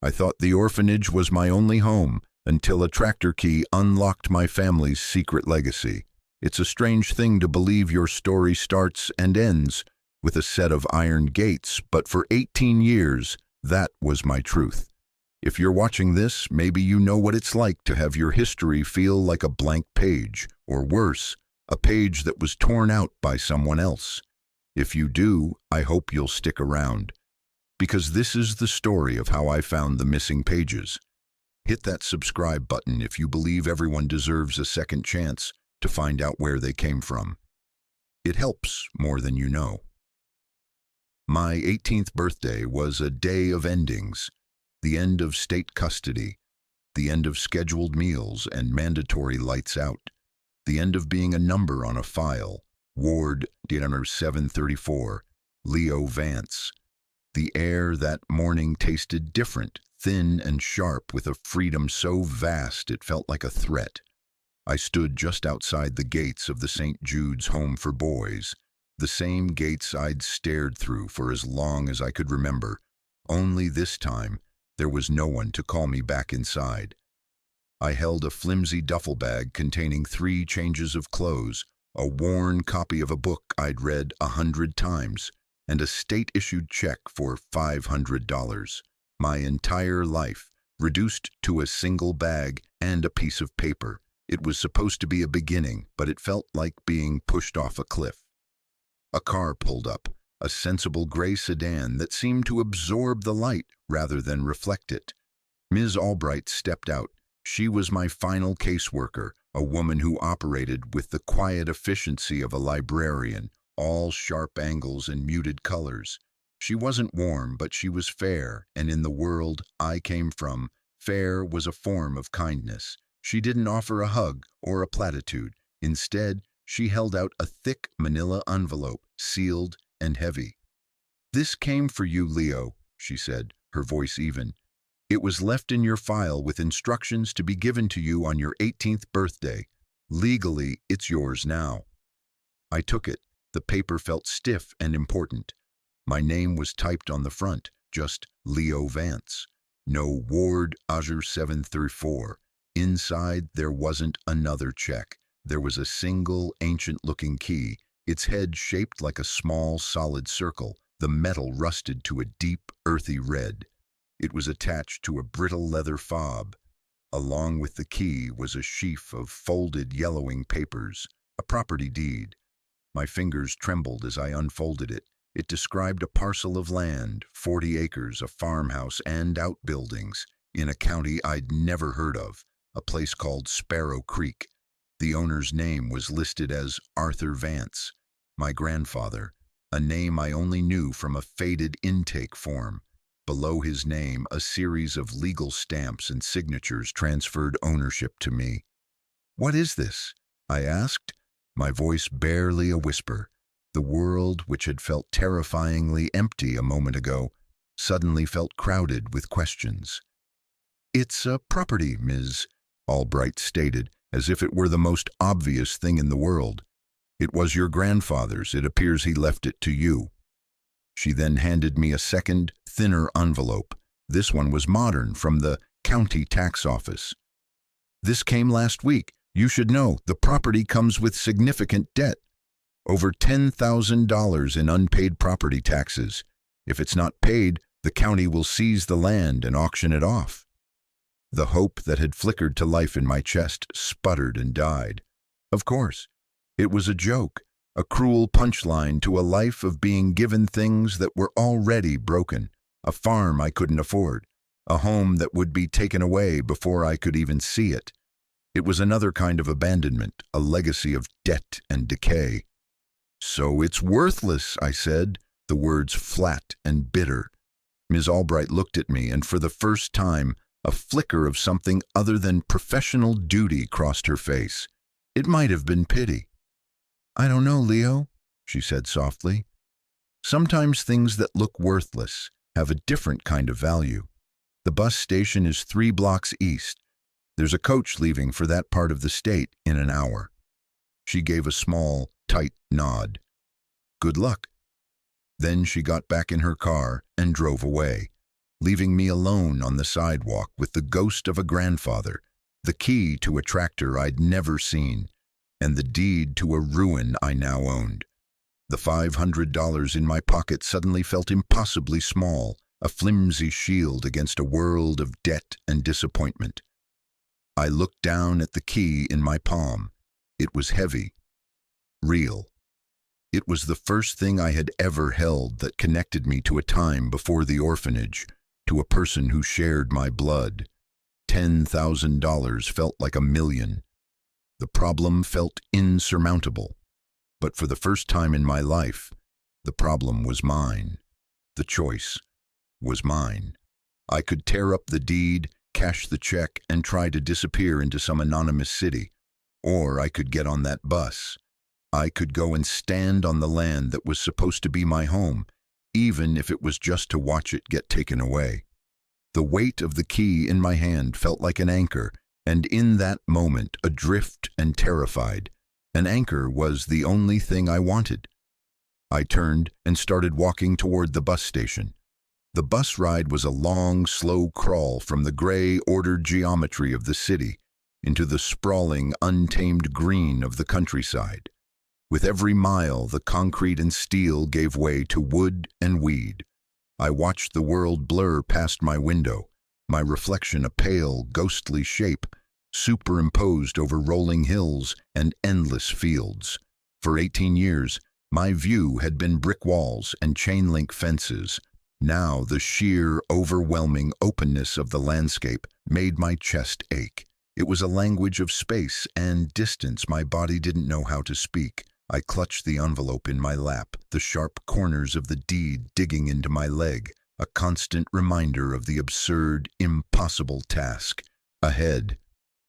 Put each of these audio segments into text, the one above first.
I thought the orphanage was my only home until a tractor key unlocked my family's secret legacy. It's a strange thing to believe your story starts and ends with a set of iron gates, but for 18 years, that was my truth. If you're watching this, maybe you know what it's like to have your history feel like a blank page, or worse, a page that was torn out by someone else. If you do, I hope you'll stick around, because this is the story of how I found the missing pages. Hit that subscribe button if you believe everyone deserves a second chance to find out where they came from. It helps more than you know. My 18th birthday was a day of endings, the end of state custody, the end of scheduled meals and mandatory lights out, the end of being a number on a file, Ward 734, Leo Vance. The air that morning tasted different, thin and sharp, with a freedom so vast it felt like a threat. I stood just outside the gates of the St. Jude's Home for Boys, the same gates I'd stared through for as long as I could remember, only this time there was no one to call me back inside. I held a flimsy duffel bag containing 3 changes of clothes, a worn copy of a book I'd read 100 times, and a state-issued check for $500. My entire life, reduced to a single bag and a piece of paper. It was supposed to be a beginning, but it felt like being pushed off a cliff. A car pulled up, a sensible gray sedan that seemed to absorb the light rather than reflect it. Ms. Albright stepped out. She was my final caseworker, a woman who operated with the quiet efficiency of a librarian, all sharp angles and muted colors. She wasn't warm, but she was fair, and in the world I came from, fair was a form of kindness. She didn't offer a hug or a platitude. Instead, she held out a thick manila envelope, sealed and heavy. "This came for you, Leo," she said, her voice even. "It was left in your file with instructions to be given to you on your 18th birthday. Legally, it's yours now." I took it. The paper felt stiff and important. My name was typed on the front, just Leo Vance. No Ward Azure 734. Inside, there wasn't another check. There was a single, ancient-looking key, its head shaped like a small, solid circle, the metal rusted to a deep, earthy red. It was attached to a brittle leather fob. Along with the key was a sheaf of folded, yellowing papers, a property deed. My fingers trembled as I unfolded it. It described a parcel of land, 40 acres, a farmhouse, and outbuildings, in a county I'd never heard of, a place called Sparrow Creek. The owner's name was listed as Arthur Vance, my grandfather, a name I only knew from a faded intake form. Below his name, a series of legal stamps and signatures transferred ownership to me. "What is this?" I asked, my voice barely a whisper. The world, which had felt terrifyingly empty a moment ago, suddenly felt crowded with questions. "It's a property, Ms. Albright stated, as if it were the most obvious thing in the world. "It was your grandfather's. It appears he left it to you." She then handed me a second, thinner envelope. This one was modern, from the county tax office. "This came last week. You should know, the property comes with significant debt. Over $10,000 in unpaid property taxes. If it's not paid, the county will seize the land and auction it off." The hope that had flickered to life in my chest sputtered and died. Of course, it was a joke, a cruel punchline to a life of being given things that were already broken, a farm I couldn't afford, a home that would be taken away before I could even see it. It was another kind of abandonment, a legacy of debt and decay. "So it's worthless," I said, the words flat and bitter. Ms. Albright looked at me, and for the first time, a flicker of something other than professional duty crossed her face. It might have been pity. "I don't know, Leo," she said softly. "Sometimes things that look worthless have a different kind of value. The bus station is 3 blocks east. There's a coach leaving for that part of the state in an hour." She gave a small, tight nod. "Good luck." Then she got back in her car and drove away. leaving me alone on the sidewalk with the ghost of a grandfather, the key to a tractor I'd never seen, and the deed to a ruin I now owned. The $500 in my pocket suddenly felt impossibly small, a flimsy shield against a world of debt and disappointment. I looked down at the key in my palm. It was heavy, real. It was the first thing I had ever held that connected me to a time before the orphanage, to a person who shared my blood. $10,000 felt like a million. The problem felt insurmountable. But for the first time in my life, the problem was mine. The choice was mine. I could tear up the deed, cash the check, and try to disappear into some anonymous city. Or I could get on that bus. I could go and stand on the land that was supposed to be my home, even if it was just to watch it get taken away. The weight of the key in my hand felt like an anchor, and in that moment, adrift and terrified, an anchor was the only thing I wanted. I turned and started walking toward the bus station. The bus ride was a long, slow crawl from the gray, ordered geometry of the city into the sprawling, untamed green of the countryside. With every mile, the concrete and steel gave way to wood and weed. I watched the world blur past my window, my reflection a pale, ghostly shape, superimposed over rolling hills and endless fields. For 18 years, my view had been brick walls and chain-link fences. Now the sheer, overwhelming openness of the landscape made my chest ache. It was a language of space and distance my body didn't know how to speak. I clutched the envelope in my lap, the sharp corners of the deed digging into my leg, a constant reminder of the absurd, impossible task ahead.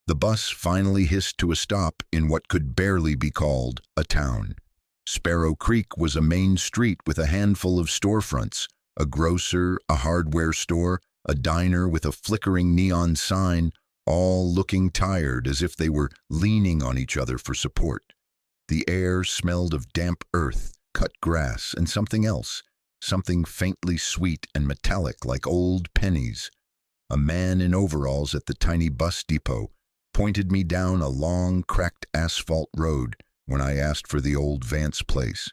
The bus finally hissed to a stop in what could barely be called a town. Sparrow Creek was a main street with a handful of storefronts, a grocer, a hardware store, a diner with a flickering neon sign, all looking tired as if they were leaning on each other for support. The air smelled of damp earth, cut grass, and something else, something faintly sweet and metallic like old pennies. A man in overalls at the tiny bus depot pointed me down a long, cracked asphalt road when I asked for the old Vance place.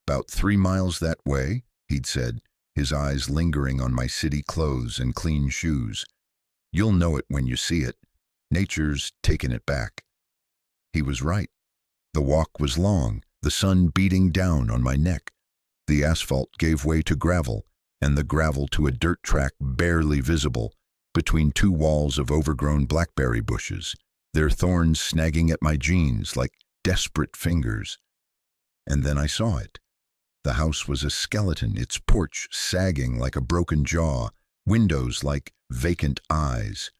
"About 3 miles that way," he'd said, his eyes lingering on my city clothes and clean shoes. "You'll know it when you see it. Nature's taken it back." He was right. The walk was long, the sun beating down on my neck. The asphalt gave way to gravel, and the gravel to a dirt track barely visible between 2 walls of overgrown blackberry bushes, their thorns snagging at my jeans like desperate fingers. And then I saw it. The house was a skeleton, its porch sagging like a broken jaw, windows like vacant eyes.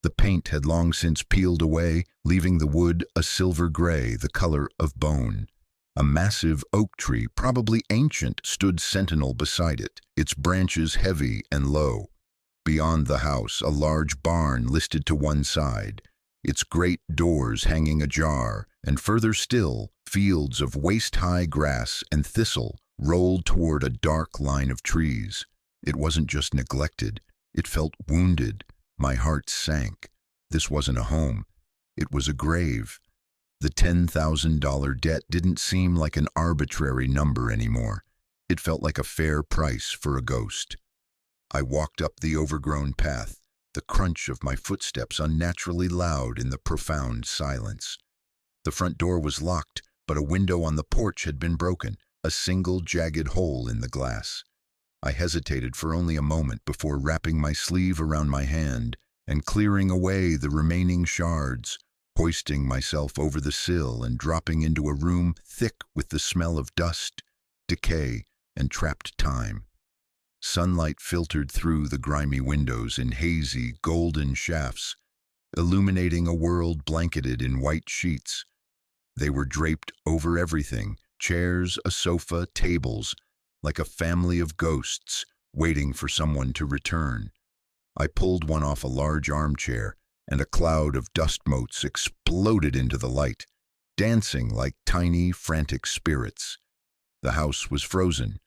The paint had long since peeled away, leaving the wood a silver gray, the color of bone. A massive oak tree, probably ancient, stood sentinel beside it, its branches heavy and low. Beyond the house, a large barn listed to one side, its great doors hanging ajar, and further still, fields of waist-high grass and thistle rolled toward a dark line of trees. It wasn't just neglected, it felt wounded. My heart sank. This wasn't a home. It was a grave. The $10,000 debt didn't seem like an arbitrary number anymore. It felt like a fair price for a ghost. I walked up the overgrown path, the crunch of my footsteps unnaturally loud in the profound silence. The front door was locked, but a window on the porch had been broken, a single jagged hole in the glass. I hesitated for only a moment before wrapping my sleeve around my hand and clearing away the remaining shards, hoisting myself over the sill and dropping into a room thick with the smell of dust, decay, and trapped time. Sunlight filtered through the grimy windows in hazy, golden shafts, illuminating a world blanketed in white sheets. They were draped over everything, chairs, a sofa, tables, like a family of ghosts waiting for someone to return. I pulled one off a large armchair, and a cloud of dust motes exploded into the light, dancing like tiny, frantic spirits. The house was frozen.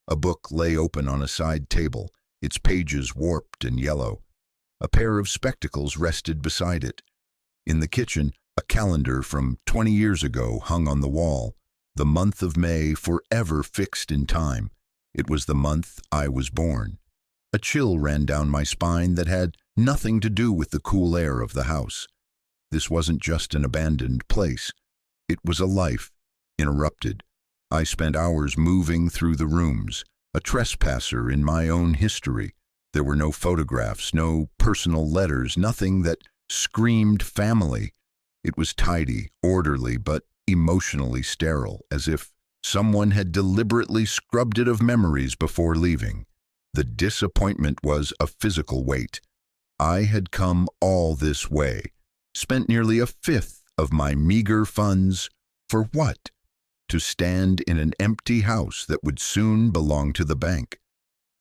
A book lay open on a side table, its pages warped and yellow. A pair of spectacles rested beside it. In the kitchen, a calendar from 20 years ago hung on the wall, the month of May forever fixed in time. It was the month I was born. A chill ran down my spine that had nothing to do with the cool air of the house. This wasn't just an abandoned place. It was a life, interrupted. I spent hours moving through the rooms, a trespasser in my own history. There were no photographs, no personal letters, nothing that screamed family. It was tidy, orderly, but emotionally sterile, as if someone had deliberately scrubbed it of memories before leaving. The disappointment was a physical weight. I had come all this way, spent nearly a fifth of my meager funds, for what? To stand in an empty house that would soon belong to the bank.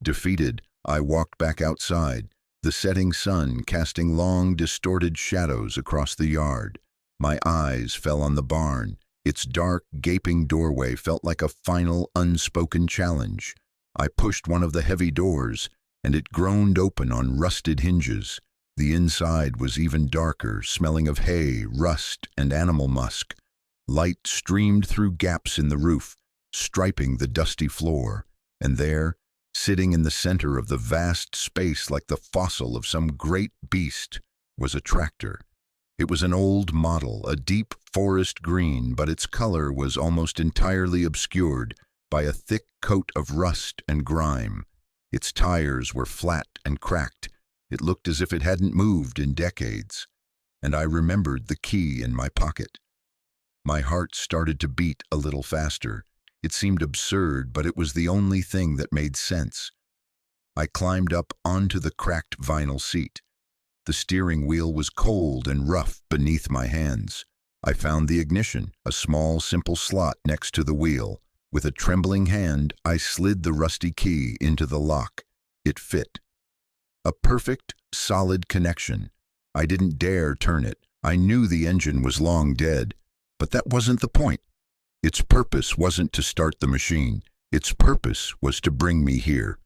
Defeated, I walked back outside, the setting sun casting long, distorted shadows across the yard. My eyes fell on the barn. Its dark, gaping doorway felt like a final, unspoken challenge. I pushed one of the heavy doors, and it groaned open on rusted hinges. The inside was even darker, smelling of hay, rust, and animal musk. Light streamed through gaps in the roof, striping the dusty floor, and there, sitting in the center of the vast space like the fossil of some great beast, was a tractor. It was an old model, a deep forest green, but its color was almost entirely obscured by a thick coat of rust and grime. Its tires were flat and cracked. It looked as if it hadn't moved in decades. And I remembered the key in my pocket. My heart started to beat a little faster. It seemed absurd, but it was the only thing that made sense. I climbed up onto the cracked vinyl seat. The steering wheel was cold and rough beneath my hands. I found the ignition, a small, simple slot next to the wheel. With a trembling hand, I slid the rusty key into the lock. It fit. A perfect, solid connection. I didn't dare turn it. I knew the engine was long dead. But that wasn't the point. Its purpose wasn't to start the machine. Its purpose was to bring me here.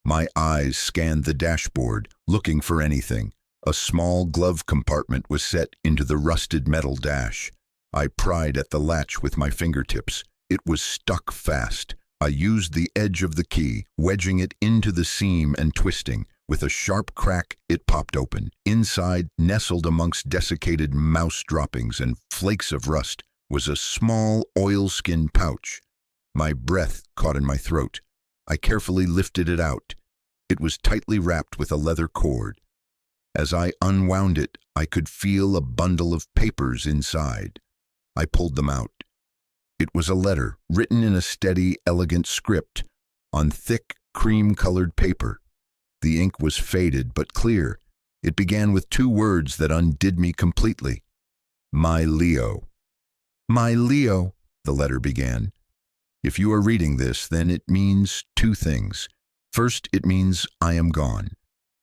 My eyes scanned the dashboard, looking for anything. A small glove compartment was set into the rusted metal dash. I pried at the latch with my fingertips. It was stuck fast. I used the edge of the key, wedging it into the seam and twisting. With a sharp crack, it popped open. Inside, nestled amongst desiccated mouse droppings and flakes of rust, was a small oilskin pouch. My breath caught in my throat. I carefully lifted it out. It was tightly wrapped with a leather cord. As I unwound it, I could feel a bundle of papers inside. I pulled them out. It was a letter, written in a steady, elegant script, on thick, cream-colored paper. The ink was faded but clear. It began with two words that undid me completely. My Leo. My Leo, the letter began. If you are reading this, then it means two things. First, it means I am gone.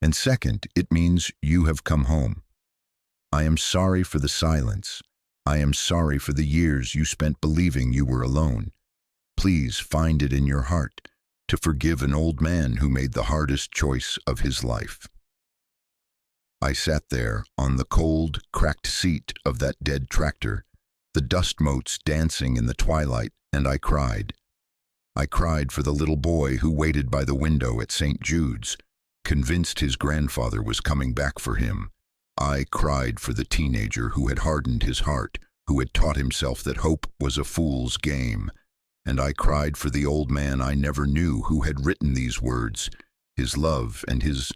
And second, it means you have come home. I am sorry for the silence. I am sorry for the years you spent believing you were alone. Please find it in your heart to forgive an old man who made the hardest choice of his life. I sat there on the cold, cracked seat of that dead tractor, the dust motes dancing in the twilight, and I cried. I cried for the little boy who waited by the window at St. Jude's, convinced his grandfather was coming back for him. I cried for the teenager who had hardened his heart, who had taught himself that hope was a fool's game. And I cried for the old man I never knew who had written these words, his love and his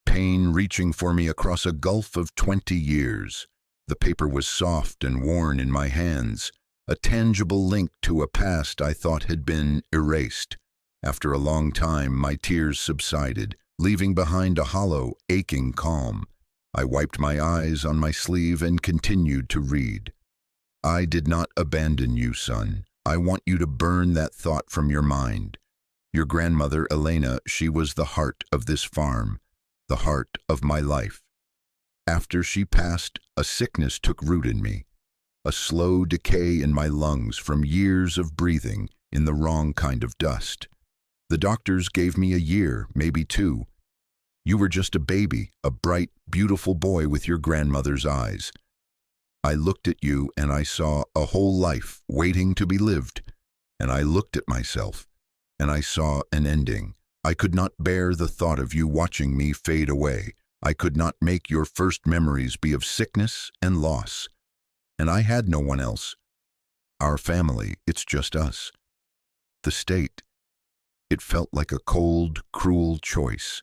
pain reaching for me across a gulf of 20 years. The paper was soft and worn in my hands, a tangible link to a past I thought had been erased. After a long time, my tears subsided, leaving behind a hollow, aching calm. I wiped my eyes on my sleeve and continued to read. I did not abandon you, son. I want you to burn that thought from your mind. Your grandmother, Elena, she was the heart of this farm, the heart of my life. After she passed, a sickness took root in me, a slow decay in my lungs from years of breathing in the wrong kind of dust. The doctors gave me a year, maybe two, You were just a baby, a bright, beautiful boy with your grandmother's eyes. I looked at you and I saw a whole life waiting to be lived. And I looked at myself and I saw an ending. I could not bear the thought of you watching me fade away. I could not make your first memories be of sickness and loss. And I had no one else. Our family, it's just us. The state, it felt like a cold, cruel choice.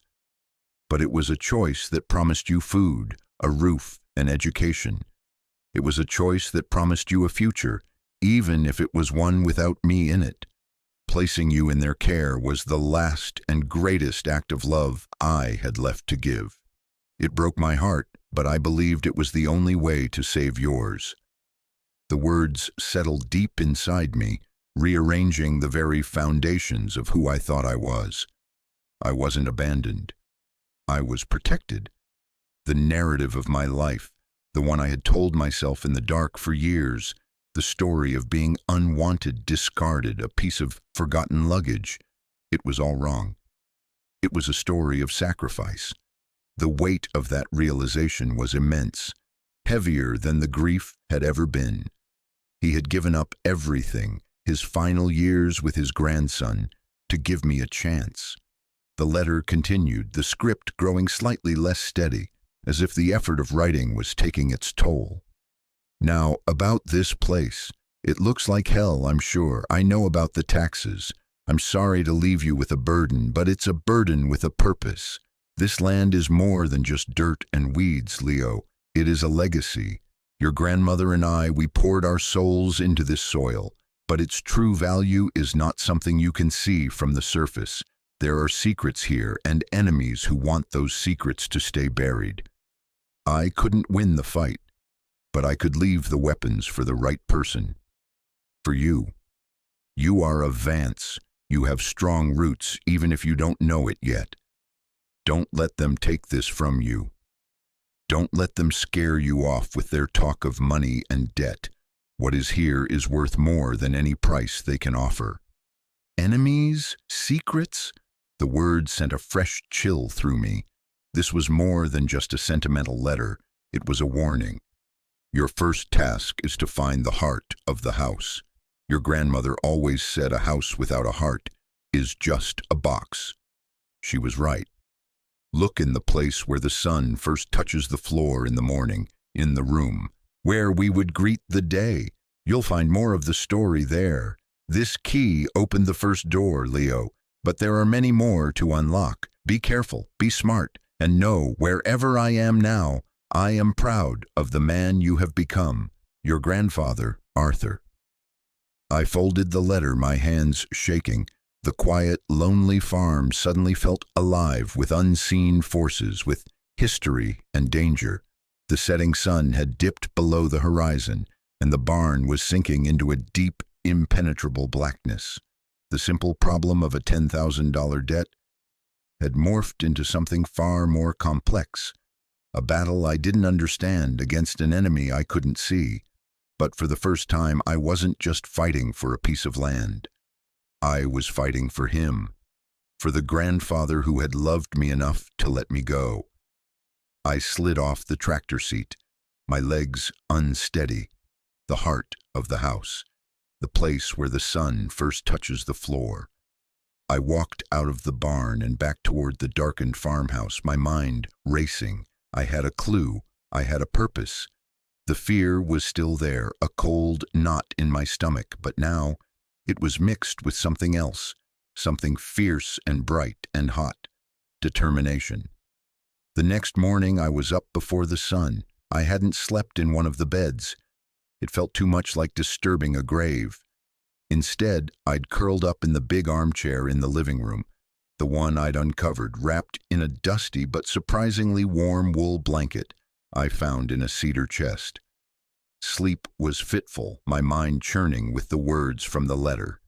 But it was a choice that promised you food, a roof, and education. It was a choice that promised you a future, even if it was one without me in it. Placing you in their care was the last and greatest act of love I had left to give. It broke my heart, but I believed it was the only way to save yours. The words settled deep inside me, rearranging the very foundations of who I thought I was. I wasn't abandoned. I was protected. The narrative of my life, the one I had told myself in the dark for years, the story of being unwanted, discarded, a piece of forgotten luggage, it was all wrong. It was a story of sacrifice. The weight of that realization was immense, heavier than the grief had ever been. He had given up everything, his final years with his grandson, to give me a chance. The letter continued, the script growing slightly less steady, as if the effort of writing was taking its toll. Now, about this place. It looks like hell, I'm sure. I know about the taxes. I'm sorry to leave you with a burden, but it's a burden with a purpose. This land is more than just dirt and weeds, Leo. It is a legacy. Your grandmother and I, we poured our souls into this soil, but its true value is not something you can see from the surface. There are secrets here and enemies who want those secrets to stay buried. I couldn't win the fight, but I could leave the weapons for the right person. For you. You are of Vance. You have strong roots, even if you don't know it yet. Don't let them take this from you. Don't let them scare you off with their talk of money and debt. What is here is worth more than any price they can offer. Enemies? Secrets? The word sent a fresh chill through me. This was more than just a sentimental letter. It was a warning. Your first task is to find the heart of the house. Your grandmother always said a house without a heart is just a box. She was right. Look in the place where the sun first touches the floor in the morning, in the room, where we would greet the day. You'll find more of the story there. This key opened the first door, Leo, but there are many more to unlock. Be careful, be smart, and know wherever I am now, I am proud of the man you have become, your grandfather, Arthur. I folded the letter, my hands shaking. The quiet, lonely farm suddenly felt alive with unseen forces, with history and danger. The setting sun had dipped below the horizon, and the barn was sinking into a deep, impenetrable blackness. The simple problem of a $10,000 debt had morphed into something far more complex. A battle I didn't understand against an enemy I couldn't see. But for the first time, I wasn't just fighting for a piece of land. I was fighting for him, for the grandfather who had loved me enough to let me go. I slid off the tractor seat, my legs unsteady, the heart of the house, the place where the sun first touches the floor. I walked out of the barn and back toward the darkened farmhouse, my mind racing. I had a clue, I had a purpose. The fear was still there, a cold knot in my stomach, but now it was mixed with something else, something fierce and bright and hot, determination. The next morning I was up before the sun. I hadn't slept in one of the beds. It felt too much like disturbing a grave. Instead, I'd curled up in the big armchair in the living room, the one I'd uncovered, wrapped in a dusty but surprisingly warm wool blanket I found in a cedar chest. Sleep was fitful, my mind churning with the words from the letter.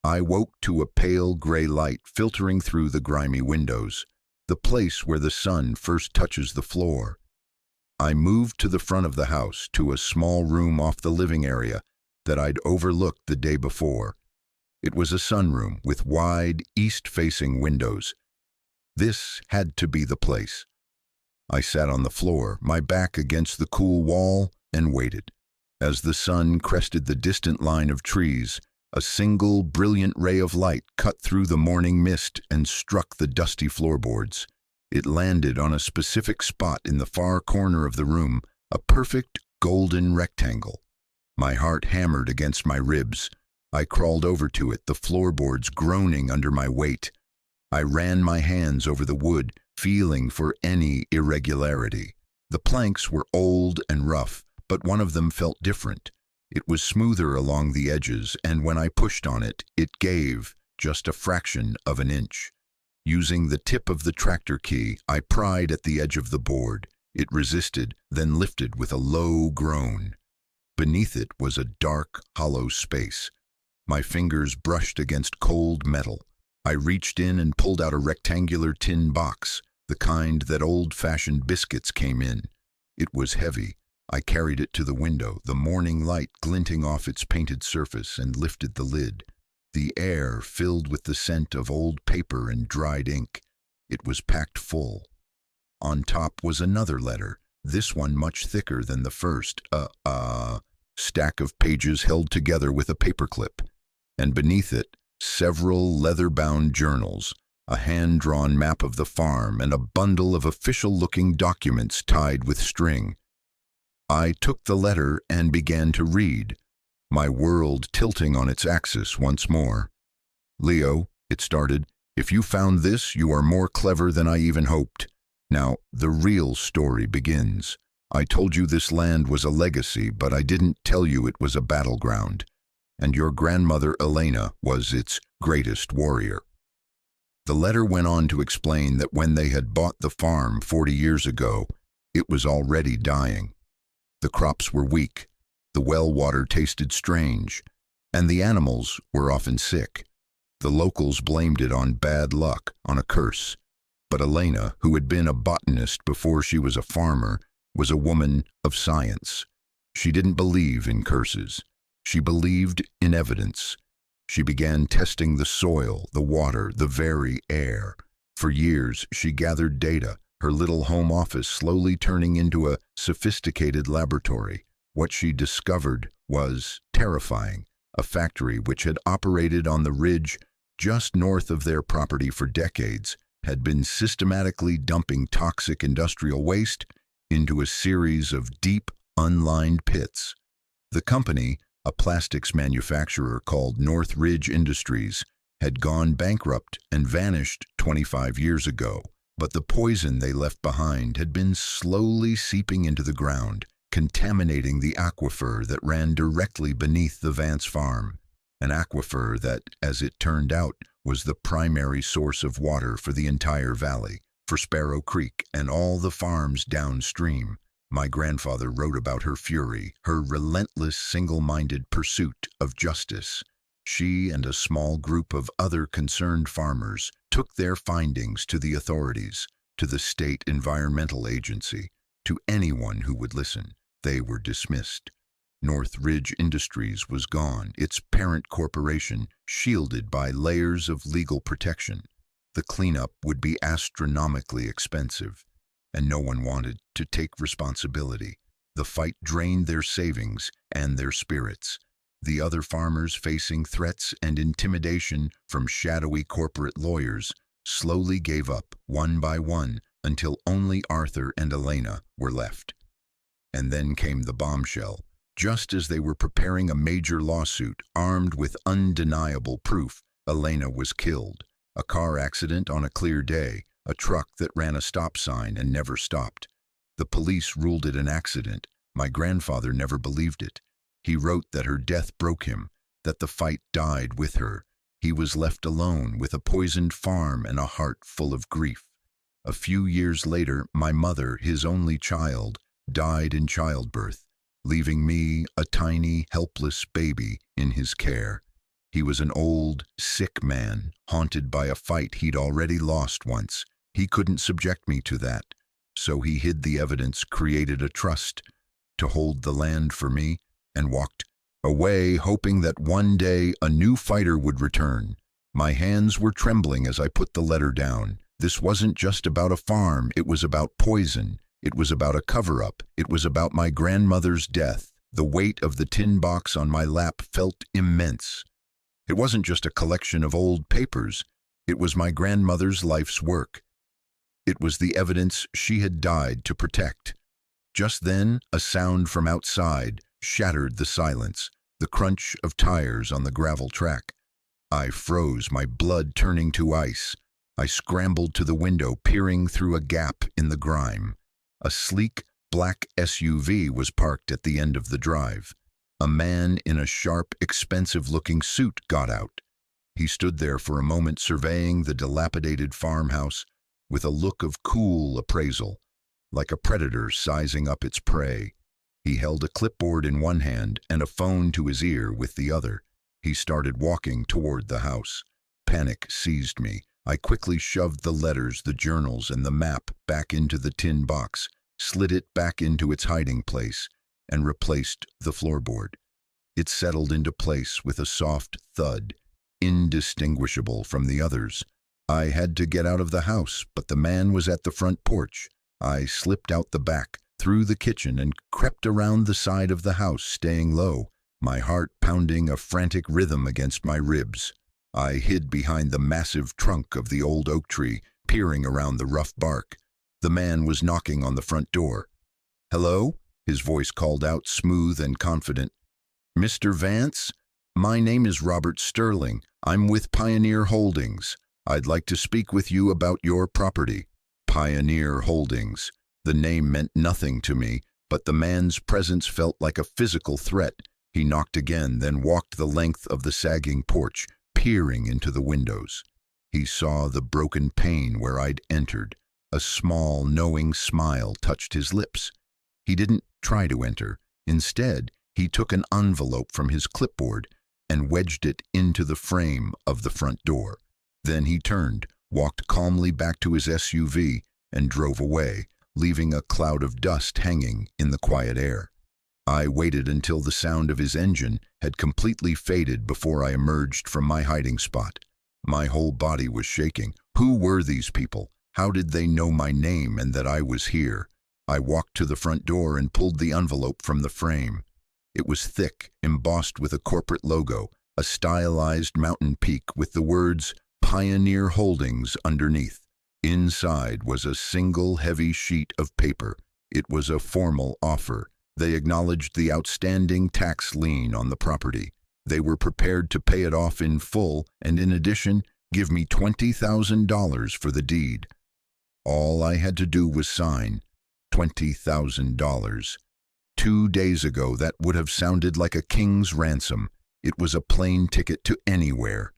I woke to a pale gray light filtering through the grimy windows, the place where the sun first touches the floor. I moved to the front of the house, to a small room off the living area that I'd overlooked the day before. It was a sunroom with wide, east-facing windows. This had to be the place. I sat on the floor, my back against the cool wall, and waited. As the sun crested the distant line of trees, a single brilliant ray of light cut through the morning mist and struck the dusty floorboards. It landed on a specific spot in the far corner of the room, a perfect golden rectangle. My heart hammered against my ribs. I crawled over to it, the floorboards groaning under my weight. I ran my hands over the wood, feeling for any irregularity. The planks were old and rough, but one of them felt different. It was smoother along the edges, and when I pushed on it, it gave just a fraction of an inch. Using the tip of the tractor key, I pried at the edge of the board. It resisted, then lifted with a low groan. Beneath it was a dark, hollow space. My fingers brushed against cold metal. I reached in and pulled out a rectangular tin box, the kind that old-fashioned biscuits came in. It was heavy. I carried it to the window, the morning light glinting off its painted surface, and lifted the lid. The air filled with the scent of old paper and dried ink. It was packed full. On top was another letter, this one much thicker than the first, a stack of pages held together with a paperclip. And beneath it, several leather-bound journals, a hand-drawn map of the farm, and a bundle of official-looking documents tied with string. I took the letter and began to read, my world tilting on its axis once more. "Leo," it started, "if you found this, you are more clever than I even hoped. Now, the real story begins. I told you this land was a legacy, but I didn't tell you it was a battleground. And your grandmother Elena was its greatest warrior." The letter went on to explain that when they had bought the farm 40 years ago, it was already dying. The crops were weak, the well water tasted strange, and the animals were often sick. The locals blamed it on bad luck, on a curse. But Elena, who had been a botanist before she was a farmer, was a woman of science. She didn't believe in curses. She believed in evidence. She began testing the soil, the water, the very air. For years, she gathered data, her little home office slowly turning into a sophisticated laboratory. What she discovered was terrifying. A factory which had operated on the ridge just north of their property for decades had been systematically dumping toxic industrial waste into a series of deep, unlined pits. The company, a plastics manufacturer called North Ridge Industries, had gone bankrupt and vanished 25 years ago, but the poison they left behind had been slowly seeping into the ground, contaminating the aquifer that ran directly beneath the Vance farm, an aquifer that, as it turned out, was the primary source of water for the entire valley, for Sparrow Creek and all the farms downstream. My grandfather wrote about her fury, her relentless, single-minded pursuit of justice. She and a small group of other concerned farmers took their findings to the authorities, to the state environmental agency, to anyone who would listen. They were dismissed. North Ridge Industries was gone, its parent corporation shielded by layers of legal protection. The cleanup would be astronomically expensive, and no one wanted to take responsibility. The fight drained their savings and their spirits. The other farmers, facing threats and intimidation from shadowy corporate lawyers, slowly gave up one by one until only Arthur and Elena were left. And then came the bombshell. Just as they were preparing a major lawsuit, armed with undeniable proof, Elena was killed. A car accident on a clear day, a truck that ran a stop sign and never stopped. The police ruled it an accident. My grandfather never believed it. He wrote that her death broke him, that the fight died with her. He was left alone with a poisoned farm and a heart full of grief. A few years later, my mother, his only child, died in childbirth, leaving me, a tiny, helpless baby, in his care. He was an old, sick man, haunted by a fight he'd already lost once. He couldn't subject me to that, so he hid the evidence, created a trust to hold the land for me, and walked away, hoping that one day a new fighter would return. My hands were trembling as I put the letter down. This wasn't just about a farm, it was about poison. It was about a cover-up. It was about my grandmother's death. The weight of the tin box on my lap felt immense. It wasn't just a collection of old papers. It was my grandmother's life's work. It was the evidence she had died to protect. Just then, a sound from outside shattered the silence, the crunch of tires on the gravel track. I froze, my blood turning to ice. I scrambled to the window, peering through a gap in the grime. A sleek, black SUV was parked at the end of the drive. A man in a sharp, expensive-looking suit got out. He stood there for a moment surveying the dilapidated farmhouse with a look of cool appraisal, like a predator sizing up its prey. He held a clipboard in one hand and a phone to his ear with the other. He started walking toward the house. Panic seized me. I quickly shoved the letters, the journals, and the map back into the tin box, slid it back into its hiding place, and replaced the floorboard. It settled into place with a soft thud, indistinguishable from the others. I had to get out of the house, but the man was at the front porch. I slipped out the back, through the kitchen, and crept around the side of the house, staying low, my heart pounding a frantic rhythm against my ribs. I hid behind the massive trunk of the old oak tree, peering around the rough bark. The man was knocking on the front door. "Hello?" His voice called out, smooth and confident. "Mr. Vance? My name is Robert Sterling. I'm with Pioneer Holdings. I'd like to speak with you about your property." Pioneer Holdings. The name meant nothing to me, but the man's presence felt like a physical threat. He knocked again, then walked the length of the sagging porch, peering into the windows. He saw the broken pane where I'd entered. A small, knowing smile touched his lips. He didn't try to enter. Instead, he took an envelope from his clipboard and wedged it into the frame of the front door. Then he turned, walked calmly back to his SUV, and drove away, leaving a cloud of dust hanging in the quiet air. I waited until the sound of his engine had completely faded before I emerged from my hiding spot. My whole body was shaking. Who were these people? How did they know my name and that I was here? I walked to the front door and pulled the envelope from the frame. It was thick, embossed with a corporate logo, a stylized mountain peak with the words Pioneer Holdings underneath. Inside was a single heavy sheet of paper. It was a formal offer. They acknowledged the outstanding tax lien on the property. They were prepared to pay it off in full and, in addition, give me $20,000 for the deed. All I had to do was sign. $20,000. 2 days ago, that would have sounded like a king's ransom. It was a plane ticket to anywhere.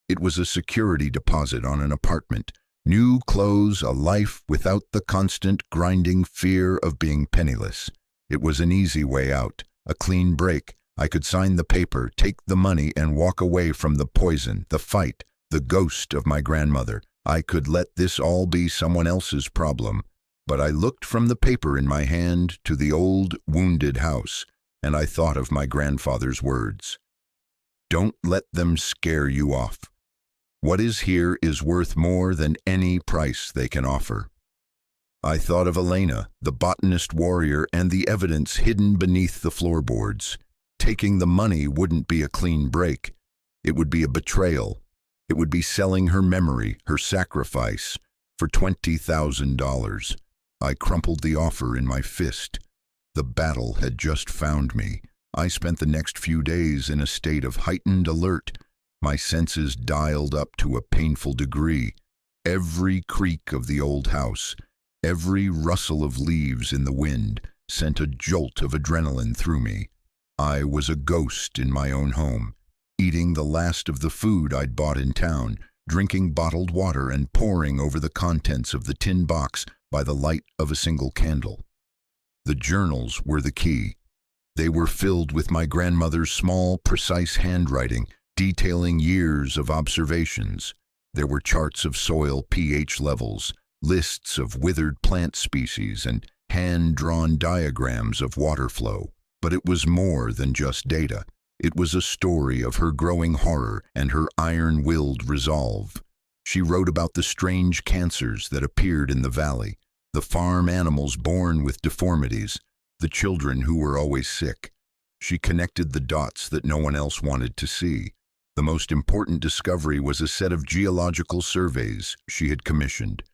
It was a security deposit on an apartment. New clothes, a life without the constant grinding fear of being penniless. It was an easy way out, a clean break. I could sign the paper, take the money, and walk away from the poison, the fight, the ghost of my grandmother. I could let this all be someone else's problem. But I looked from the paper in my hand to the old, wounded house, and I thought of my grandfather's words. Don't let them scare you off. What is here is worth more than any price they can offer. I thought of Elena, the botanist warrior, and the evidence hidden beneath the floorboards. Taking the money wouldn't be a clean break. It would be a betrayal. It would be selling her memory, her sacrifice, for $20,000. I crumpled the offer in my fist. The battle had just found me. I spent the next few days in a state of heightened alert, my senses dialed up to a painful degree. Every creak of the old house, every rustle of leaves in the wind sent a jolt of adrenaline through me. I was a ghost in my own home, eating the last of the food I'd bought in town, drinking bottled water and poring over the contents of the tin box by the light of a single candle. The journals were the key. They were filled with my grandmother's small, precise handwriting, detailing years of observations. There were charts of soil pH levels, lists of withered plant species, and hand-drawn diagrams of water flow. But it was more than just data. It was a story of her growing horror and her iron-willed resolve. She wrote about the strange cancers that appeared in the valley, the farm animals born with deformities, the children who were always sick. She connected the dots that no one else wanted to see. The most important discovery was a set of geological surveys she had commissioned,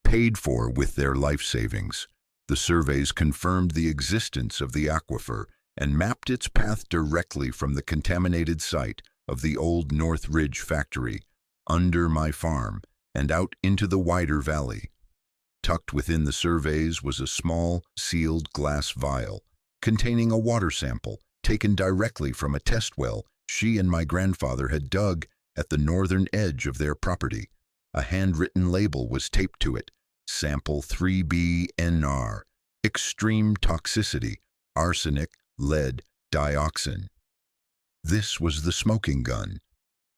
paid for with their life savings. The surveys confirmed the existence of the aquifer and mapped its path directly from the contaminated site of the old North Ridge factory, under my farm, and out into the wider valley. Tucked within the surveys was a small, sealed glass vial containing a water sample taken directly from a test well she and my grandfather had dug at the northern edge of their property. A handwritten label was taped to it, Sample 3BNR, extreme toxicity, arsenic, lead, dioxin. This was the smoking gun.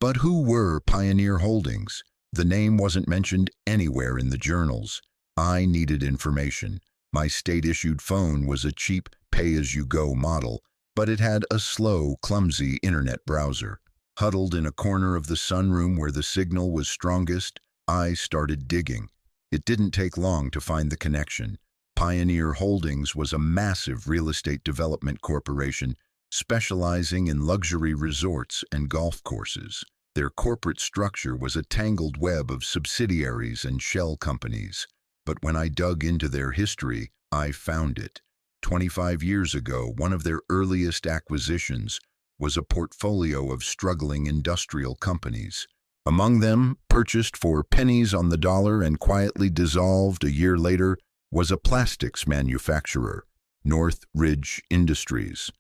But who were Pioneer Holdings? The name wasn't mentioned anywhere in the journals. I needed information. My state-issued phone was a cheap, pay-as-you-go model, but it had a slow, clumsy internet browser. Huddled in a corner of the sunroom where the signal was strongest, I started digging. It didn't take long to find the connection. Pioneer Holdings was a massive real estate development corporation specializing in luxury resorts and golf courses. Their corporate structure was a tangled web of subsidiaries and shell companies. But when I dug into their history, I found it. 25 years ago, one of their earliest acquisitions was a portfolio of struggling industrial companies. Among them, purchased for pennies on the dollar and quietly dissolved a year later, was a plastics manufacturer, North Ridge Industries.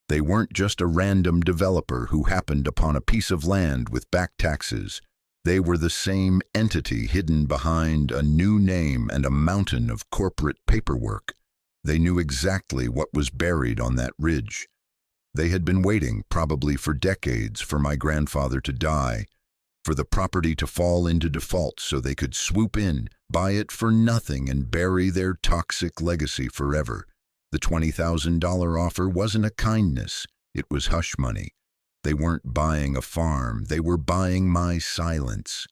They weren't just a random developer who happened upon a piece of land with back taxes. They were the same entity hidden behind a new name and a mountain of corporate paperwork. They knew exactly what was buried on that ridge. They had been waiting, probably for decades, for my grandfather to die, for the property to fall into default so they could swoop in, buy it for nothing, and bury their toxic legacy forever. The $20,000 offer wasn't a kindness, it was hush money. They weren't buying a farm, they were buying my silence.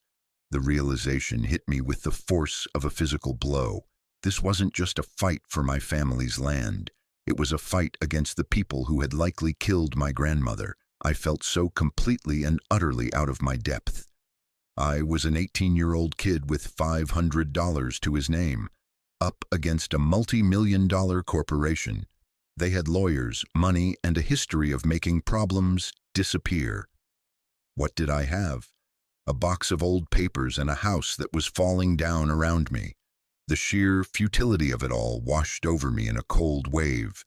The realization hit me with the force of a physical blow. This wasn't just a fight for my family's land. It was a fight against the people who had likely killed my grandmother. I felt so completely and utterly out of my depth. I was an 18-year-old kid with $500 to his name, up against a multi-million-dollar corporation. They had lawyers, money, and a history of making problems disappear. What did I have? A box of old papers and a house that was falling down around me. The sheer futility of it all washed over me in a cold wave.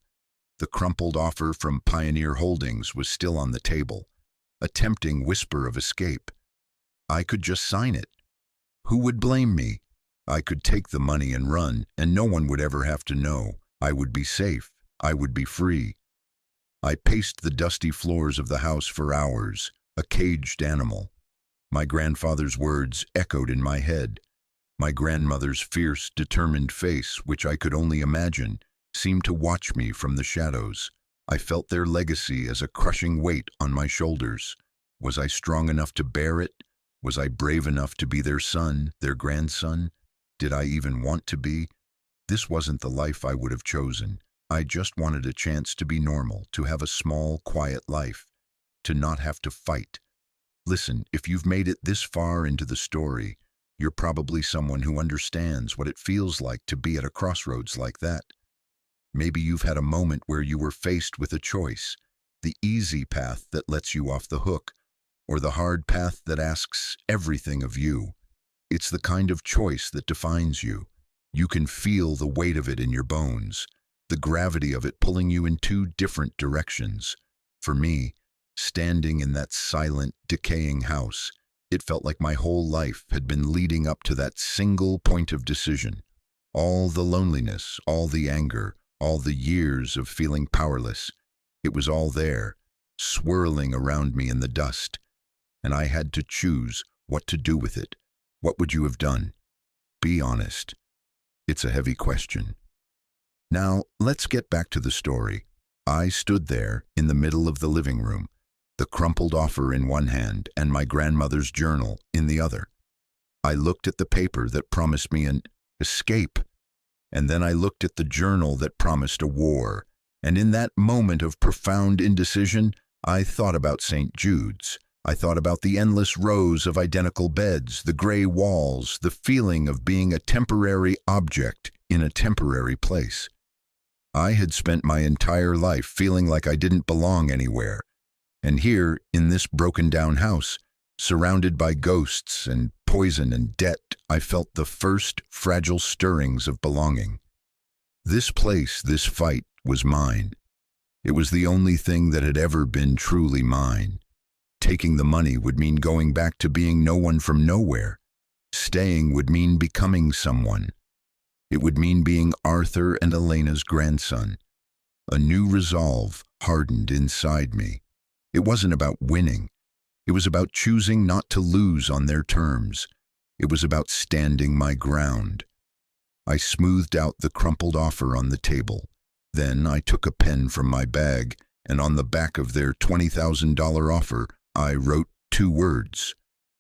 The crumpled offer from Pioneer Holdings was still on the table, a tempting whisper of escape. I could just sign it. Who would blame me? I could take the money and run, and no one would ever have to know. I would be safe. I would be free. I paced the dusty floors of the house for hours, a caged animal. My grandfather's words echoed in my head. My grandmother's fierce, determined face, which I could only imagine, seemed to watch me from the shadows. I felt their legacy as a crushing weight on my shoulders. Was I strong enough to bear it? Was I brave enough to be their son, their grandson? Did I even want to be? This wasn't the life I would have chosen. I just wanted a chance to be normal, to have a small, quiet life, to not have to fight. Listen, if you've made it this far into the story, you're probably someone who understands what it feels like to be at a crossroads like that. Maybe you've had a moment where you were faced with a choice, the easy path that lets you off the hook, or the hard path that asks everything of you. It's the kind of choice that defines you. You can feel the weight of it in your bones, the gravity of it pulling you in two different directions. For me, standing in that silent, decaying house, it felt like my whole life had been leading up to that single point of decision. All the loneliness, all the anger, all the years of feeling powerless, it was all there, swirling around me in the dust. And I had to choose what to do with it. What would you have done? Be honest. It's a heavy question. Now, let's get back to the story. I stood there in the middle of the living room, the crumpled offer in one hand and my grandmother's journal in the other. I looked at the paper that promised me an escape, and then I looked at the journal that promised a war, and in that moment of profound indecision, I thought about St. Jude's. I thought about the endless rows of identical beds, the gray walls, the feeling of being a temporary object in a temporary place. I had spent my entire life feeling like I didn't belong anywhere, and here, in this broken-down house, surrounded by ghosts and poison and debt, I felt the first fragile stirrings of belonging. This place, this fight, was mine. It was the only thing that had ever been truly mine. Taking the money would mean going back to being no one from nowhere. Staying would mean becoming someone. It would mean being Arthur and Elena's grandson. A new resolve hardened inside me. It wasn't about winning. It was about choosing not to lose on their terms. It was about standing my ground. I smoothed out the crumpled offer on the table. Then I took a pen from my bag, and on the back of their $20,000 offer, I wrote 2 words,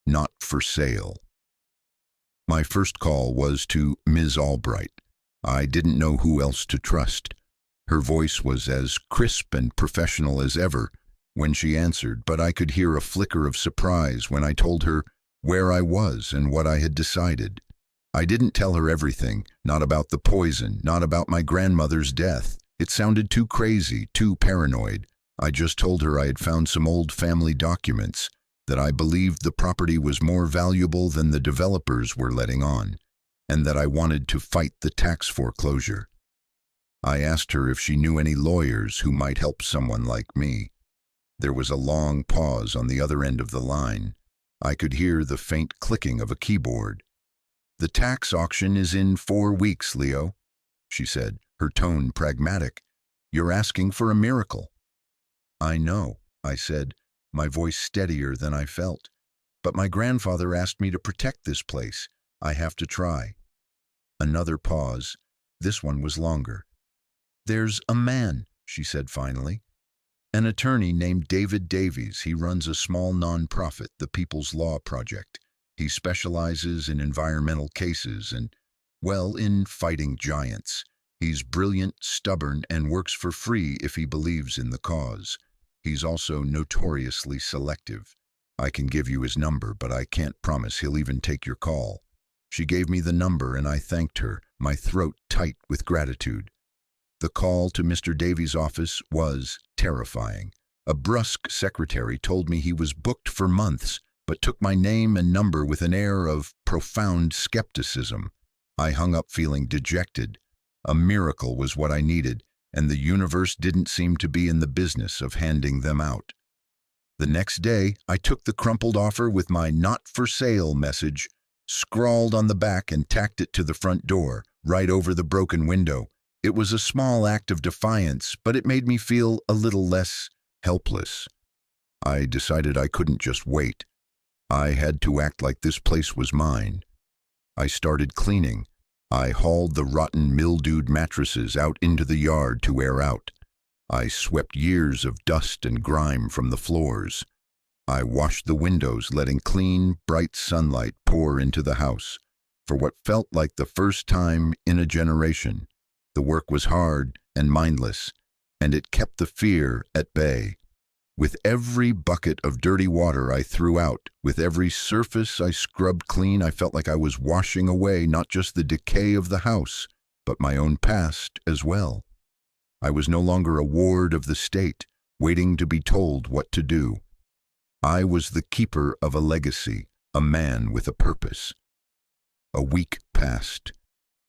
"Not for sale." My first call was to Ms. Albright. I didn't know who else to trust. Her voice was as crisp and professional as ever when she answered, but I could hear a flicker of surprise when I told her where I was and what I had decided. I didn't tell her everything, not about the poison, not about my grandmother's death. It sounded too crazy, too paranoid. I just told her I had found some old family documents, that I believed the property was more valuable than the developers were letting on, and that I wanted to fight the tax foreclosure. I asked her if she knew any lawyers who might help someone like me. There was a long pause on the other end of the line. I could hear the faint clicking of a keyboard. "The tax auction is in 4 weeks, Leo," she said, her tone pragmatic. "You're asking for a miracle." "I know," I said, my voice steadier than I felt. "But my grandfather asked me to protect this place. I have to try." Another pause. This one was longer. "There's a man," she said finally. "An attorney named David Davies. He runs a small non-profit, the People's Law Project. He specializes in environmental cases and, well, in fighting giants. He's brilliant, stubborn, and works for free if he believes in the cause. He's also notoriously selective. I can give you his number, but I can't promise he'll even take your call." She gave me the number and I thanked her, my throat tight with gratitude. The call to Mr. Davies' office was terrifying. A brusque secretary told me he was booked for months, but took my name and number with an air of profound skepticism. I hung up feeling dejected. A miracle was what I needed, and the universe didn't seem to be in the business of handing them out. The next day, I took the crumpled offer with my "not for sale" message, scrawled on the back and tacked it to the front door, right over the broken window. It was a small act of defiance, but it made me feel a little less helpless. I decided I couldn't just wait. I had to act like this place was mine. I started cleaning. I hauled the rotten, mildewed mattresses out into the yard to air out. I swept years of dust and grime from the floors. I washed the windows, letting clean, bright sunlight pour into the house. For what felt like the first time in a generation, the work was hard and mindless, and it kept the fear at bay. With every bucket of dirty water I threw out, with every surface I scrubbed clean, I felt like I was washing away not just the decay of the house, but my own past as well. I was no longer a ward of the state, waiting to be told what to do. I was the keeper of a legacy, a man with a purpose. A week passed.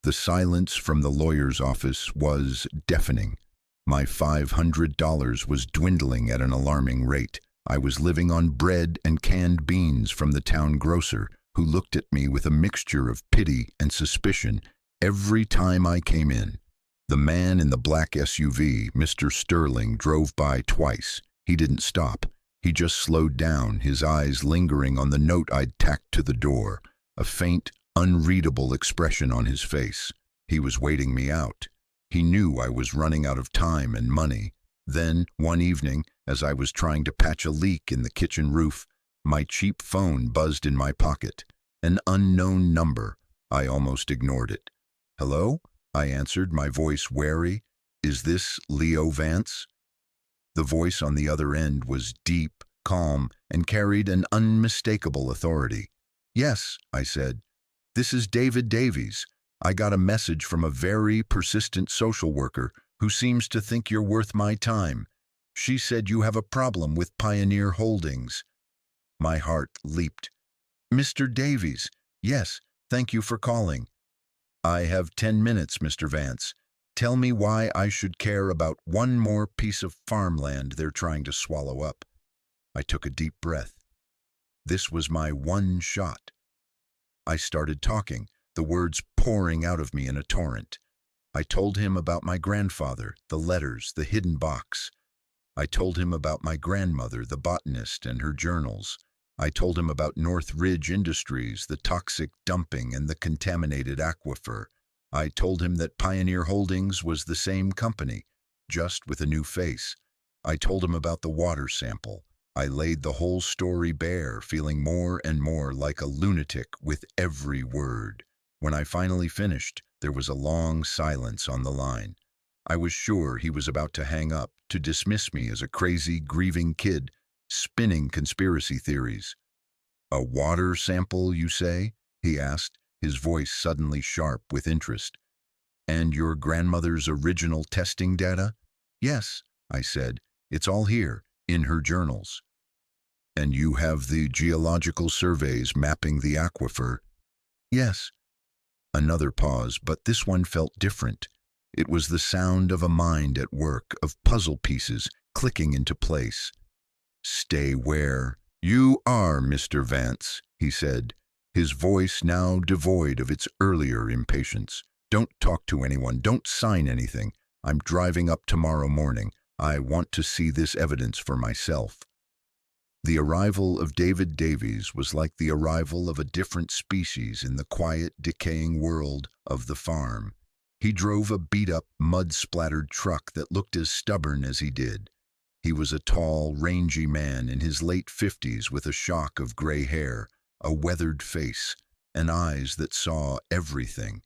The silence from the lawyer's office was deafening. My $500 was dwindling at an alarming rate. I was living on bread and canned beans from the town grocer, who looked at me with a mixture of pity and suspicion every time I came in. The man in the black SUV, Mr. Sterling, drove by twice. He didn't stop. He just slowed down, his eyes lingering on the note I'd tacked to the door, a faint, unreadable expression on his face. He was waiting me out. He knew I was running out of time and money. Then, one evening, as I was trying to patch a leak in the kitchen roof, my cheap phone buzzed in my pocket. An unknown number. I almost ignored it. "Hello?" I answered, my voice wary. "Is this Leo Vance?" The voice on the other end was deep, calm, and carried an unmistakable authority. "Yes," I said. "This is David Davies. I got a message from a very persistent social worker who seems to think you're worth my time. She said you have a problem with Pioneer Holdings." My heart leaped. "Mr. Davies, yes, thank you for calling." "I have 10 minutes, Mr. Vance. Tell me why I should care about one more piece of farmland they're trying to swallow up." I took a deep breath. This was my one shot. I started talking, the words pouring out of me in a torrent. I told him about my grandfather, the letters, the hidden box. I told him about my grandmother, the botanist, and her journals. I told him about North Ridge Industries, the toxic dumping and the contaminated aquifer. I told him that Pioneer Holdings was the same company, just with a new face. I told him about the water sample. I laid the whole story bare, feeling more and more like a lunatic with every word. When I finally finished, there was a long silence on the line. I was sure he was about to hang up, to dismiss me as a crazy, grieving kid, spinning conspiracy theories. "A water sample, you say?" he asked, his voice suddenly sharp with interest. "And your grandmother's original testing data?" "Yes," I said. "It's all here, in her journals." "And you have the geological surveys mapping the aquifer?" "Yes." Another pause, but this one felt different. It was the sound of a mind at work, of puzzle pieces clicking into place. "Stay where you are, Mr. Vance," he said, his voice now devoid of its earlier impatience. "Don't talk to anyone, don't sign anything. I'm driving up tomorrow morning. I want to see this evidence for myself." The arrival of David Davies was like the arrival of a different species in the quiet, decaying world of the farm. He drove a beat-up, mud-splattered truck that looked as stubborn as he did. He was a tall, rangy man in his late 50s with a shock of gray hair, a weathered face, and eyes that saw everything.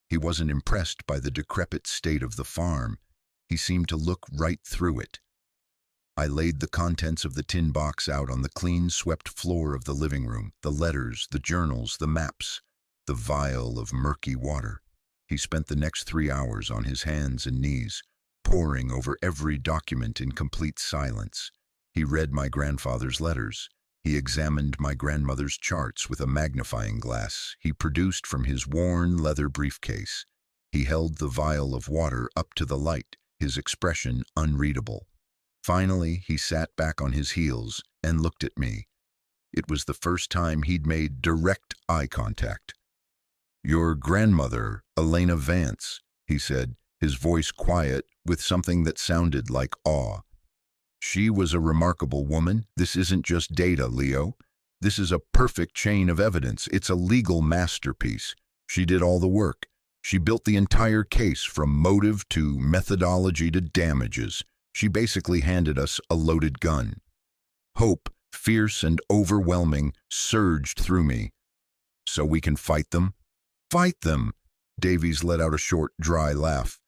He wasn't impressed by the decrepit state of the farm. He seemed to look right through it. I laid the contents of the tin box out on the clean, swept floor of the living room, the letters, the journals, the maps, the vial of murky water. He spent the next 3 hours on his hands and knees, poring over every document in complete silence. He read my grandfather's letters. He examined my grandmother's charts with a magnifying glass he produced from his worn leather briefcase. He held the vial of water up to the light, his expression unreadable. Finally, he sat back on his heels and looked at me. It was the first time he'd made direct eye contact. "Your grandmother, Elena Vance," he said, his voice quiet with something that sounded like awe. "She was a remarkable woman. This isn't just data, Leo. This is a perfect chain of evidence. It's a legal masterpiece. She did all the work. She built the entire case from motive to methodology to damages. She basically handed us a loaded gun." Hope, fierce and overwhelming, surged through me. "So we can fight them?" "Fight them!" Davies let out a short, dry laugh.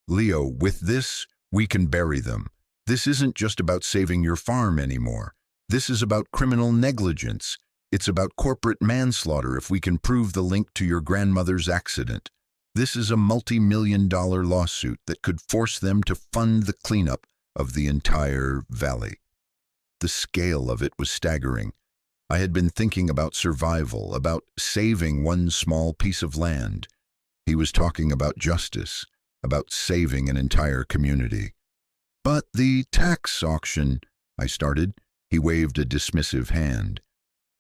"Leo, with this, we can bury them. This isn't just about saving your farm anymore. This is about criminal negligence. It's about corporate manslaughter if we can prove the link to your grandmother's accident. This is a multi-million-dollar lawsuit that could force them to fund the cleanup of the entire valley." The scale of it was staggering. I had been thinking about survival, about saving one small piece of land. He was talking about justice, about saving an entire community. "But the tax auction," I started. He waved a dismissive hand.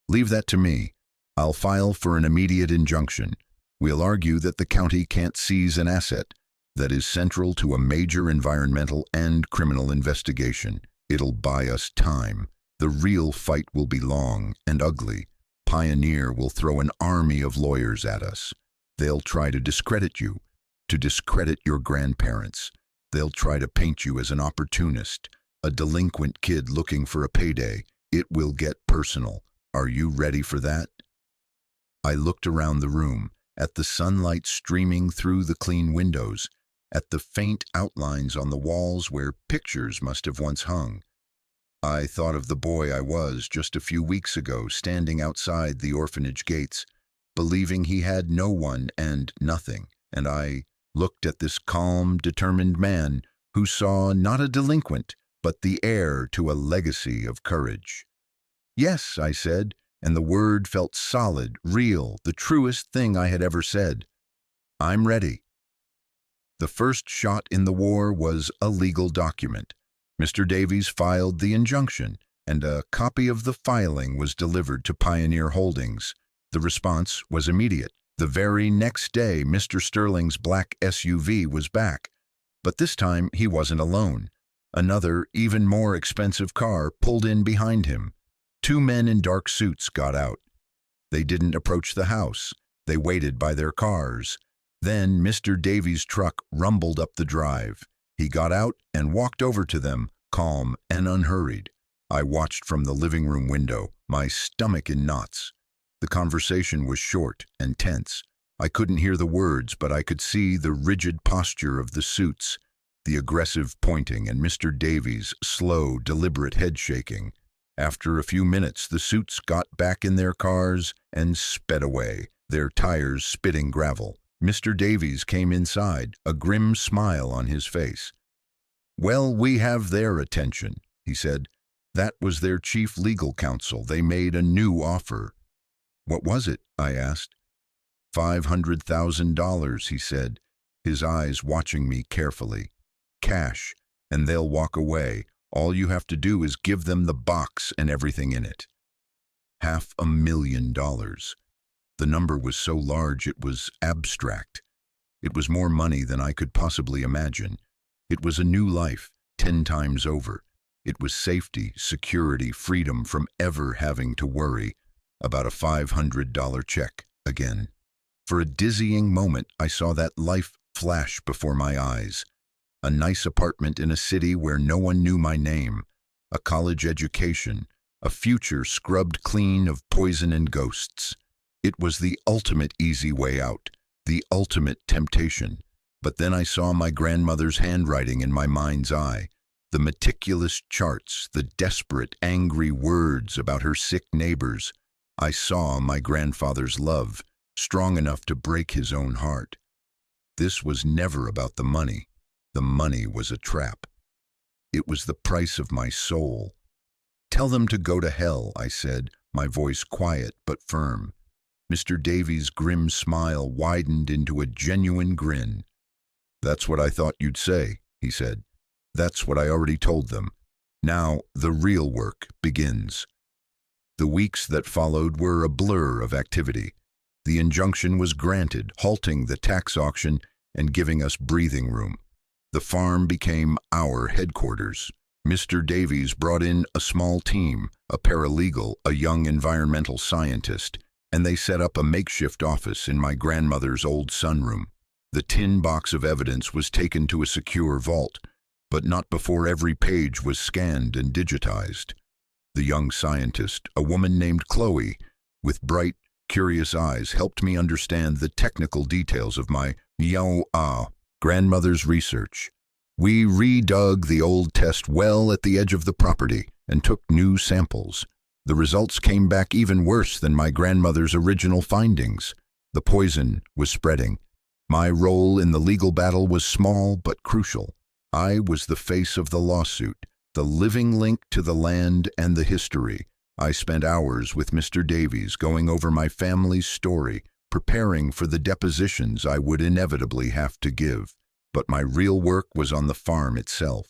"Leave that to me. I'll file for an immediate injunction. We'll argue that the county can't seize an asset that is central to a major environmental and criminal investigation. It'll buy us time. The real fight will be long and ugly. Pioneer will throw an army of lawyers at us. They'll try to discredit you, to discredit your grandparents. They'll try to paint you as an opportunist, a delinquent kid looking for a payday. It will get personal. Are you ready for that?" I looked around the room, at the sunlight streaming through the clean windows, at the faint outlines on the walls where pictures must have once hung. I thought of the boy I was just a few weeks ago, standing outside the orphanage gates, believing he had no one and nothing, and I looked at this calm, determined man who saw not a delinquent, but the heir to a legacy of courage. "Yes," I said, and the word felt solid, real, the truest thing I had ever said. "I'm ready." The first shot in the war was a legal document. Mr. Davies filed the injunction, and a copy of the filing was delivered to Pioneer Holdings. The response was immediate. The very next day, Mr. Sterling's black SUV was back. But this time, he wasn't alone. Another, even more expensive car pulled in behind him. Two men in dark suits got out. They didn't approach the house. They waited by their cars. Then Mr. Davies' truck rumbled up the drive. He got out and walked over to them, calm and unhurried. I watched from the living room window, my stomach in knots. The conversation was short and tense. I couldn't hear the words, but I could see the rigid posture of the suits, the aggressive pointing, and Mr. Davies' slow, deliberate head shaking. After a few minutes, the suits got back in their cars and sped away, their tires spitting gravel. Mr. Davies came inside, a grim smile on his face. "Well, we have their attention," he said. "That was their chief legal counsel. They made a new offer." "What was it?" I asked. $500,000, he said, his eyes watching me carefully. "Cash, and they'll walk away. All you have to do is give them the box and everything in it." $500,000. The number was so large it was abstract. It was more money than I could possibly imagine. It was a new life, 10 times over. It was safety, security, freedom from ever having to worry about a $500 check again. For a dizzying moment, I saw that life flash before my eyes. A nice apartment in a city where no one knew my name, a college education, a future scrubbed clean of poison and ghosts. It was the ultimate easy way out, the ultimate temptation. But then I saw my grandmother's handwriting in my mind's eye, the meticulous charts, the desperate, angry words about her sick neighbors. I saw my grandfather's love, strong enough to break his own heart. This was never about the money. The money was a trap. It was the price of my soul. "Tell them to go to hell," I said, my voice quiet but firm. Mr. Davies' grim smile widened into a genuine grin. "That's what I thought you'd say," he said. "That's what I already told them. Now the real work begins." The weeks that followed were a blur of activity. The injunction was granted, halting the tax auction and giving us breathing room. The farm became our headquarters. Mr. Davies brought in a small team, a paralegal, a young environmental scientist, and they set up a makeshift office in my grandmother's old sunroom. The tin box of evidence was taken to a secure vault, but not before every page was scanned and digitized. The young scientist, a woman named Chloe, with bright, curious eyes, helped me understand the technical details of my grandmother's research. We redug the old test well at the edge of the property and took new samples. The results came back even worse than my grandmother's original findings. The poison was spreading. My role in the legal battle was small but crucial. I was the face of the lawsuit, the living link to the land and the history. I spent hours with Mr. Davies going over my family's story, preparing for the depositions I would inevitably have to give. But my real work was on the farm itself.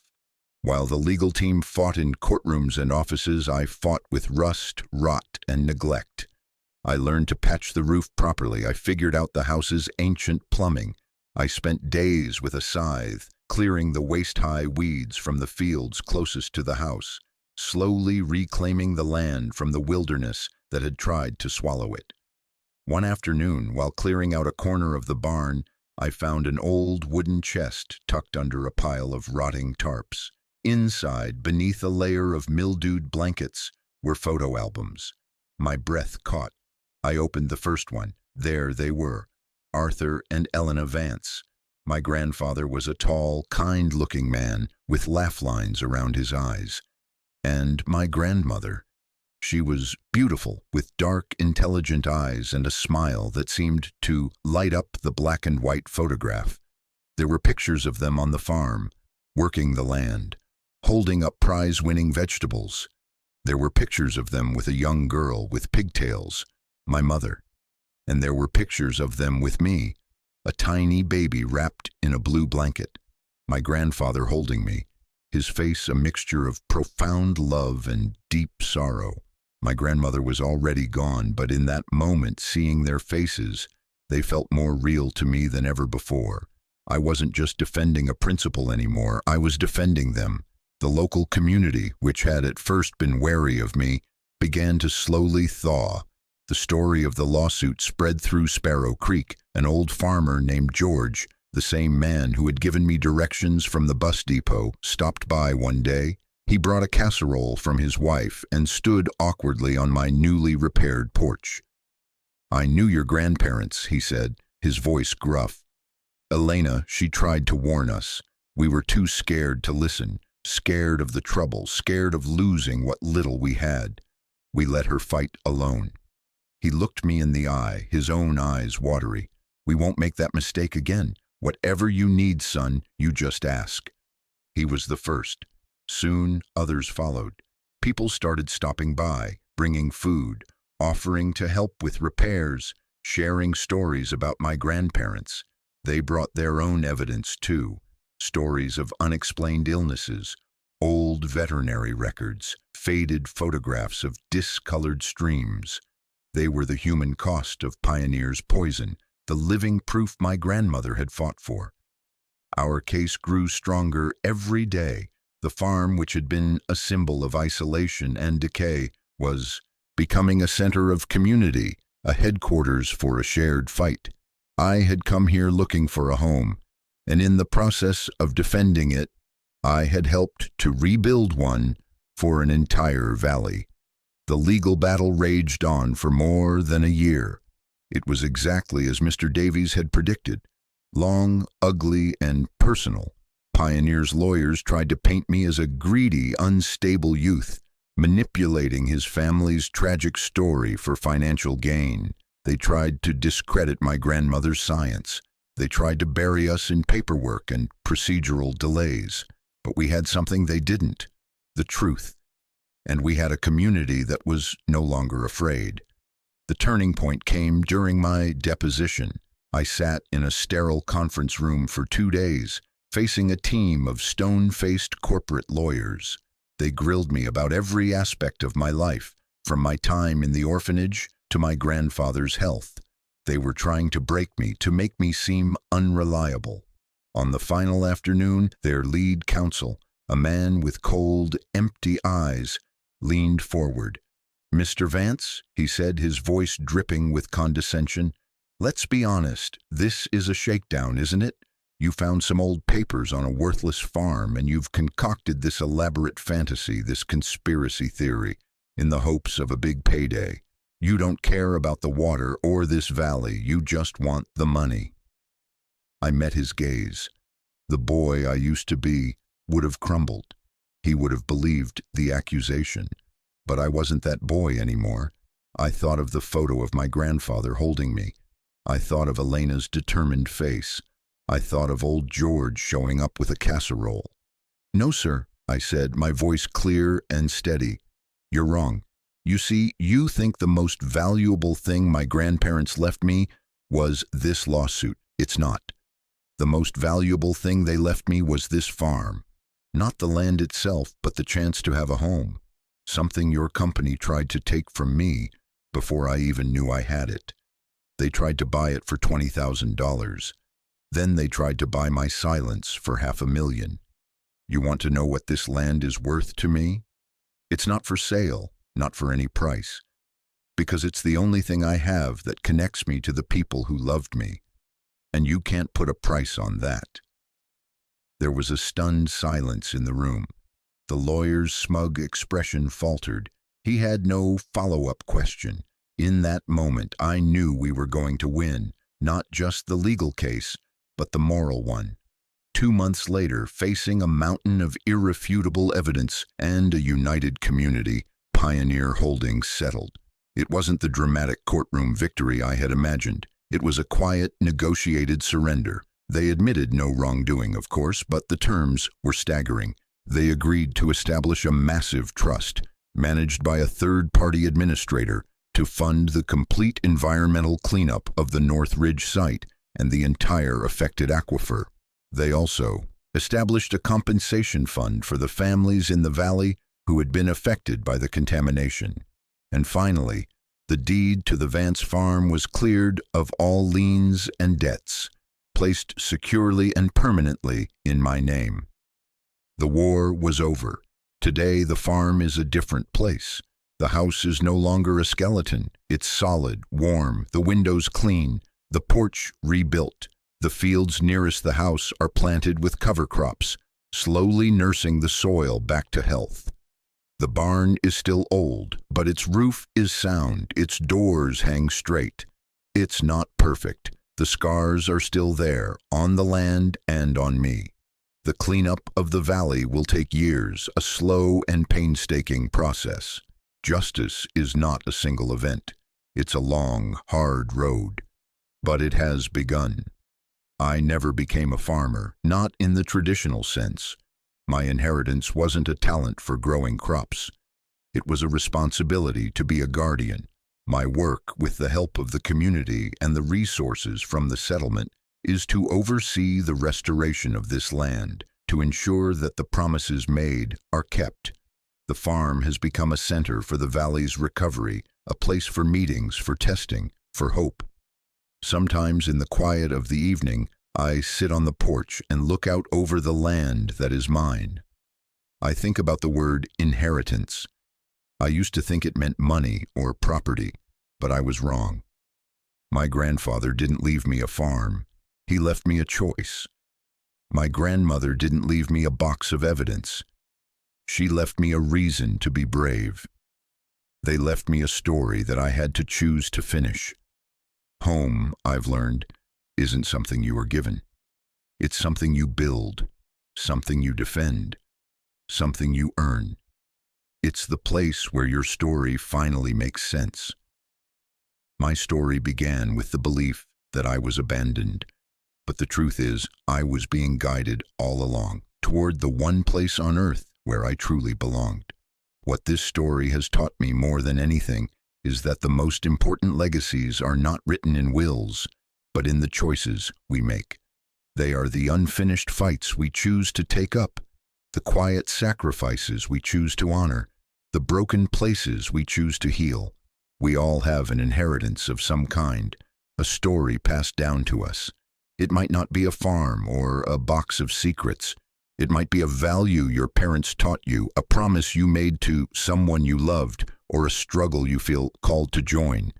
While the legal team fought in courtrooms and offices, I fought with rust, rot, and neglect. I learned to patch the roof properly. I figured out the house's ancient plumbing. I spent days with a scythe, clearing the waist-high weeds from the fields closest to the house, slowly reclaiming the land from the wilderness that had tried to swallow it. One afternoon, while clearing out a corner of the barn, I found an old wooden chest tucked under a pile of rotting tarps. Inside, beneath a layer of mildewed blankets, were photo albums. My breath caught. I opened the first one. There they were, Arthur and Elena Vance. My grandfather was a tall, kind-looking man with laugh lines around his eyes. And my grandmother. She was beautiful, with dark, intelligent eyes and a smile that seemed to light up the black and white photograph. There were pictures of them on the farm, working the land, holding up prize-winning vegetables. There were pictures of them with a young girl with pigtails, my mother. And there were pictures of them with me, a tiny baby wrapped in a blue blanket, my grandfather holding me, his face a mixture of profound love and deep sorrow. My grandmother was already gone, but in that moment, seeing their faces, they felt more real to me than ever before. I wasn't just defending a principle anymore, I was defending them. The local community, which had at first been wary of me, began to slowly thaw. The story of the lawsuit spread through Sparrow Creek. An old farmer named George, the same man who had given me directions from the bus depot, stopped by one day. He brought a casserole from his wife and stood awkwardly on my newly repaired porch. "I knew your grandparents," he said, his voice gruff. "Elena, she tried to warn us. We were too scared to listen, scared of the trouble, scared of losing what little we had. We let her fight alone." He looked me in the eye, his own eyes watery. "We won't make that mistake again. Whatever you need, son, you just ask." He was the first. Soon others followed. People started stopping by, bringing food, offering to help with repairs, sharing stories about my grandparents. They brought their own evidence too, stories of unexplained illnesses, old veterinary records, faded photographs of discolored streams. They were the human cost of Pioneer's poison, the living proof my grandmother had fought for. Our case grew stronger every day. The farm, which had been a symbol of isolation and decay, was becoming a center of community, a headquarters for a shared fight. I had come here looking for a home, and in the process of defending it, I had helped to rebuild one for an entire valley. The legal battle raged on for more than a year. It was exactly as Mr. Davies had predicted, long, ugly, and personal. Pioneer's lawyers tried to paint me as a greedy, unstable youth, manipulating his family's tragic story for financial gain. They tried to discredit my grandmother's science. They tried to bury us in paperwork and procedural delays. But we had something they didn't, the truth. And we had a community that was no longer afraid. The turning point came during my deposition. I sat in a sterile conference room for 2 days, facing a team of stone-faced corporate lawyers. They grilled me about every aspect of my life, from my time in the orphanage to my grandfather's health. They were trying to break me, to make me seem unreliable. On the final afternoon, their lead counsel, a man with cold, empty eyes, leaned forward. "Mr. Vance," he said, his voice dripping with condescension, "let's be honest, this is a shakedown, isn't it? You found some old papers on a worthless farm, and you've concocted this elaborate fantasy, this conspiracy theory, in the hopes of a big payday. You don't care about the water or this valley, you just want the money." I met his gaze. The boy I used to be would have crumbled. He would have believed the accusation. But I wasn't that boy anymore. I thought of the photo of my grandfather holding me. I thought of Elena's determined face. I thought of old George showing up with a casserole. "No, sir," I said, my voice clear and steady. "You're wrong. You see, you think the most valuable thing my grandparents left me was this lawsuit. It's not. The most valuable thing they left me was this farm. Not the land itself, but the chance to have a home. Something your company tried to take from me before I even knew I had it. They tried to buy it for $20,000. Then they tried to buy my silence for $500,000. You want to know what this land is worth to me? It's not for sale, not for any price, because it's the only thing I have that connects me to the people who loved me, and you can't put a price on that." There was a stunned silence in the room. The lawyer's smug expression faltered. He had no follow-up question. In that moment, I knew we were going to win, not just the legal case, but the moral one. 2 months later, facing a mountain of irrefutable evidence and a united community, Pioneer Holdings settled. It wasn't the dramatic courtroom victory I had imagined. It was a quiet, negotiated surrender. They admitted no wrongdoing, of course, but the terms were staggering. They agreed to establish a massive trust, managed by a third-party administrator, to fund the complete environmental cleanup of the North Ridge site and the entire affected aquifer. They also established a compensation fund for the families in the valley who had been affected by the contamination. And finally, the deed to the Vance farm was cleared of all liens and debts, placed securely and permanently in my name. The war was over. Today, the farm is a different place. The house is no longer a skeleton. It's solid, warm, the windows clean, the porch rebuilt. The fields nearest the house are planted with cover crops, slowly nursing the soil back to health. The barn is still old, but its roof is sound, its doors hang straight. It's not perfect. The scars are still there, on the land and on me. The cleanup of the valley will take years, a slow and painstaking process. Justice is not a single event. It's a long, hard road. But it has begun. I never became a farmer, not in the traditional sense. My inheritance wasn't a talent for growing crops. It was a responsibility to be a guardian. My work, with the help of the community and the resources from the settlement, is to oversee the restoration of this land, to ensure that the promises made are kept. The farm has become a center for the valley's recovery, a place for meetings, for testing, for hope. Sometimes in the quiet of the evening, I sit on the porch and look out over the land that is mine. I think about the word inheritance. I used to think it meant money or property, but I was wrong. My grandfather didn't leave me a farm. He left me a choice. My grandmother didn't leave me a box of evidence. She left me a reason to be brave. They left me a story that I had to choose to finish. Home, I've learned, isn't something you are given. It's something you build, something you defend, something you earn. It's the place where your story finally makes sense. My story began with the belief that I was abandoned, but the truth is, I was being guided all along toward the one place on earth where I truly belonged. What this story has taught me more than anything is that the most important legacies are not written in wills, but in the choices we make. They are the unfinished fights we choose to take up, the quiet sacrifices we choose to honor, the broken places we choose to heal. We all have an inheritance of some kind, a story passed down to us. It might not be a farm or a box of secrets. It might be a value your parents taught you, a promise you made to someone you loved, or a struggle you feel called to join.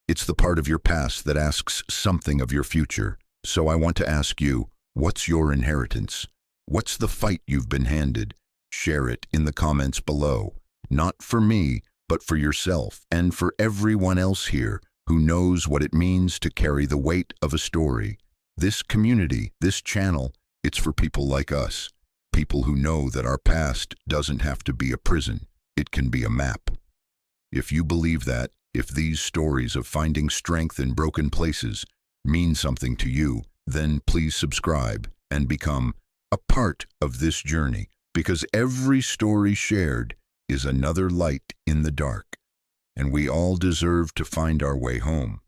It's the part of your past that asks something of your future. So I want to ask you, what's your inheritance? What's the fight you've been handed? Share it in the comments below. Not for me, but for yourself and for everyone else here who knows what it means to carry the weight of a story. This community, this channel, it's for people like us, people who know that our past doesn't have to be a prison. It can be a map. If you believe that, if these stories of finding strength in broken places mean something to you, then please subscribe and become a part of this journey, because every story shared is another light in the dark, and we all deserve to find our way home.